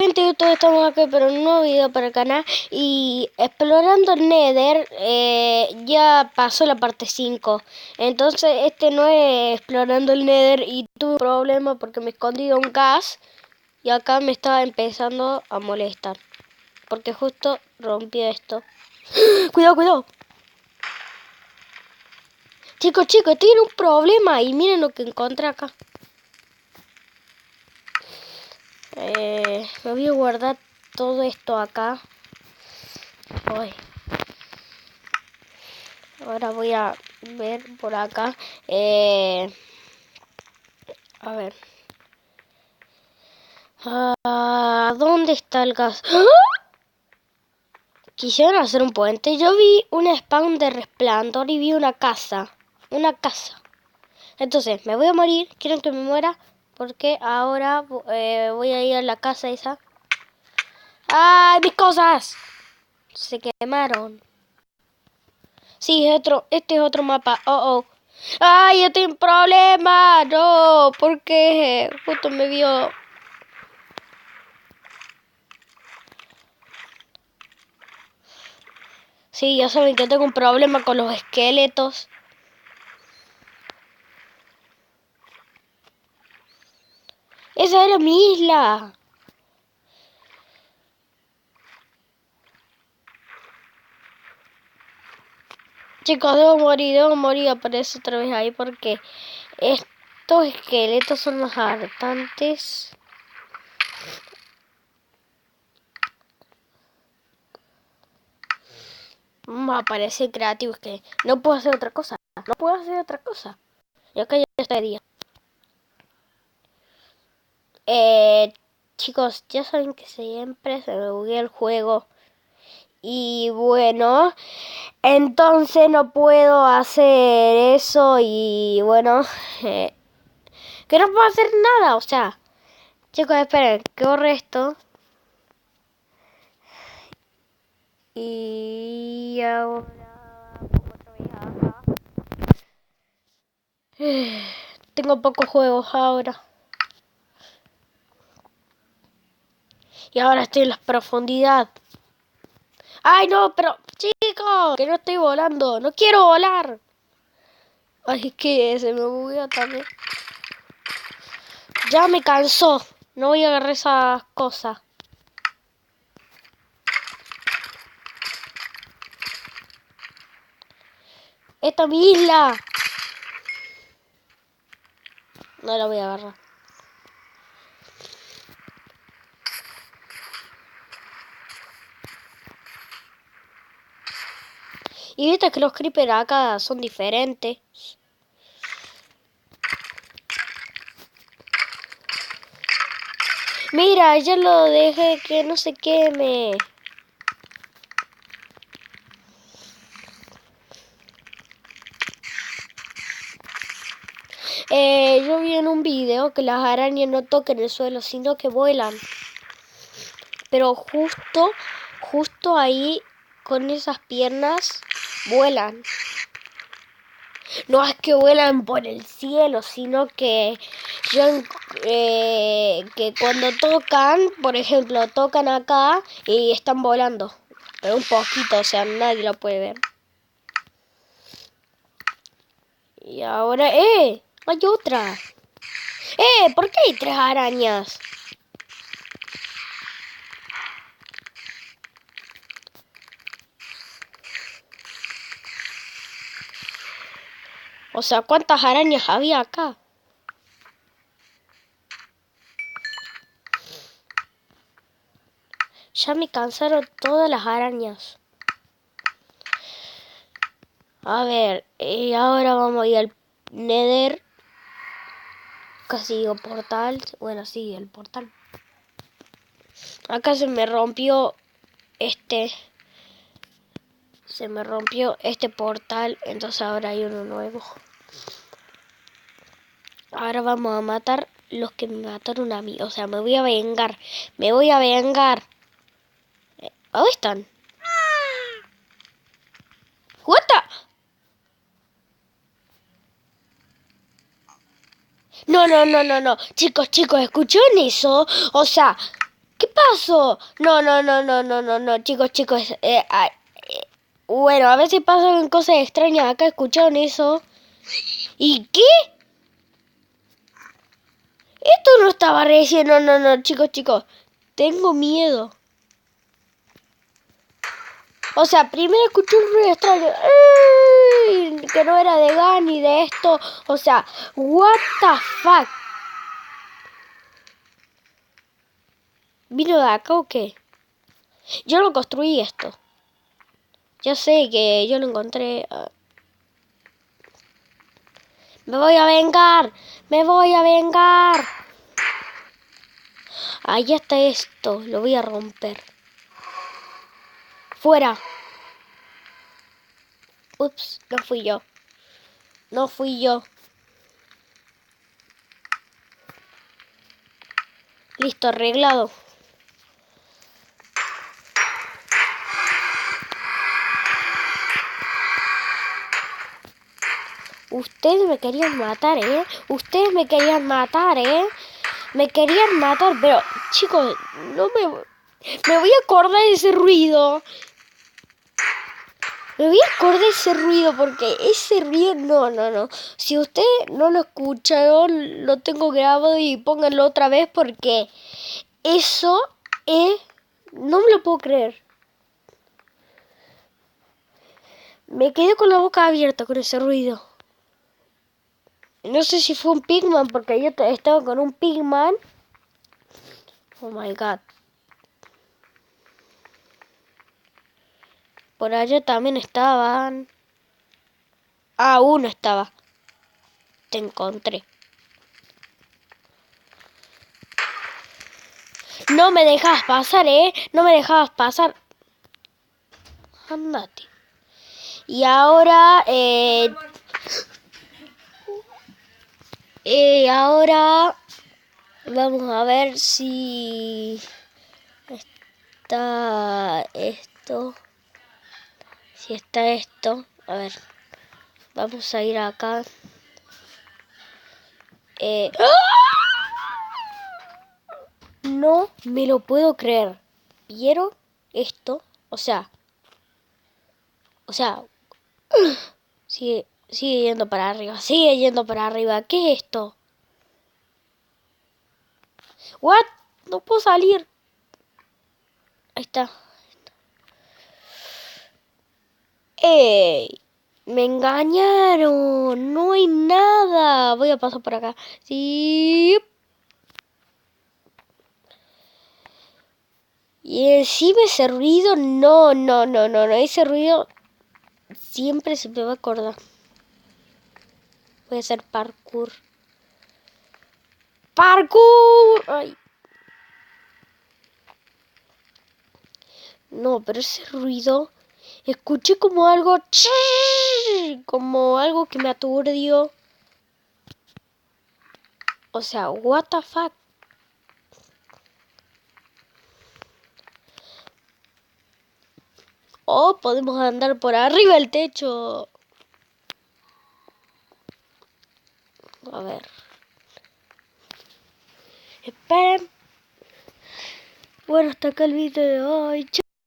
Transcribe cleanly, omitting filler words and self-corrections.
gente, todos estamos acá para un nuevo video para el canal. Y explorando el Nether, ya pasó la parte 5. Entonces este no es explorando el Nether y tuve un problema porque me escondí de un gas. Y acá me estaba empezando a molestar. Porque justo rompí esto. Cuidado, cuidado. Chicos, tiene un problema y miren lo que encontré acá. Me voy a guardar todo esto acá. Uy. Ahora voy a ver por acá. A ver. ¿Dónde está el gas? ¡Ah! Quisieron hacer un puente. Yo vi un spawn de resplandor y vi una casa. Una casa. Entonces, me voy a morir. ¿Quieren que me muera? Porque ahora voy a ir a la casa esa. ¡Ay, mis cosas! Se quemaron. Sí, este es otro mapa. Oh. ¡Ay, yo tengo un problema! No, porque justo me vio. Sí, ya saben que tengo un problema con los esqueletos. ¡Esa era mi isla! Chicos, debo morir, aparece otra vez ahí porque estos esqueletos son los hartantes. Aparece creativo, es que no puedo hacer otra cosa. No puedo hacer otra cosa. Y acá ya está de día. Chicos, ya saben que siempre se me buguea el juego. Y bueno, entonces no puedo hacer eso y bueno, que no puedo hacer nada, o sea. Chicos, esperen, que borre esto. Y ahora pongo otra vez acá. Tengo pocos juegos ahora. Y ahora estoy en la profundidad. ¡Ay, no! Pero, chicos, que no estoy volando. ¡No quiero volar! Ay, es que se me buguea también. Ya me cansó. No voy a agarrar esas cosas. ¡Esta es mi isla! No la voy a agarrar. Y viste que los creepers acá son diferentes. Mira, ya lo dejé que no se queme. Yo vi en un video que las arañas no tocan el suelo, sino que vuelan. Pero justo ahí, con esas piernas, vuelan. No es que vuelan por el cielo, sino que que cuando tocan, por ejemplo, tocan acá y están volando. Pero un poquito, o sea, nadie lo puede ver. Y ahora, hay otra. ¿Por qué hay 3 arañas? O sea, ¿cuántas arañas había acá? Ya me cansaron todas las arañas. A ver, ahora vamos a ir al Nether. Casi digo portal. Bueno, sí, el portal. Acá se me rompió portal, entonces ahora hay uno nuevo. Ahora vamos a matar los que me mataron a mí. O sea, me voy a vengar. Me voy a vengar. ¿Dónde están? What the? No. Chicos, ¿escucharon eso? O sea, ¿Qué pasó? No, no, no, no, no, no, no, chicos, chicos. Bueno, a veces pasan cosas extrañas acá, ¿escucharon eso? ¿Y qué? Esto no estaba recién, no, no, no, chicos, chicos. Tengo miedo. O sea, primero escuché un ruido extraño. ¡Ey! Que no era de gas ni de esto. O sea, what the fuck. ¿Vino de acá o qué? Yo no construí esto. Yo sé que yo lo encontré. Me voy a vengar. Me voy a vengar. Ahí está esto. Lo voy a romper. Fuera. Ups, no fui yo. No fui yo. Listo, arreglado. Ustedes me querían matar, ¿eh? Ustedes me querían matar, ¿eh? Me querían matar, pero chicos, no me... Me voy a acordar de ese ruido. Me voy a acordar de ese ruido porque ese ruido... No, no, no. Si usted no lo escucharon, lo tengo grabado y pónganlo otra vez porque eso es... No me lo puedo creer. Me quedé con la boca abierta con ese ruido. No sé si fue un pigman porque yo estaba con un pigman. Oh my god. Por allá también estaban. Ah, uno estaba. Te encontré. No me dejabas pasar, ¿eh? No me dejabas pasar. Andate. Y ahora, ahora vamos a ver si está esto. Si está esto. A ver. Vamos a ir acá. No me lo puedo creer. ¿Vieron esto? O sea, sigue yendo para arriba, sigue yendo para arriba. ¿Qué es esto? What? No puedo salir. Ahí está. ¡Ey! Me engañaron. No hay nada. Voy a pasar por acá. Sí. Y encima ese ruido, no, no, no, no, no. Ese ruido siempre se me va a acordar. Voy a hacer parkour. ¡Parkour! Ay. No, pero ese ruido... Escuché como algo... Como algo que me aturdió. O sea, what the fuck. Oh, podemos andar por arriba del techo. A ver. Esperen. Bueno, hasta acá el video de hoy.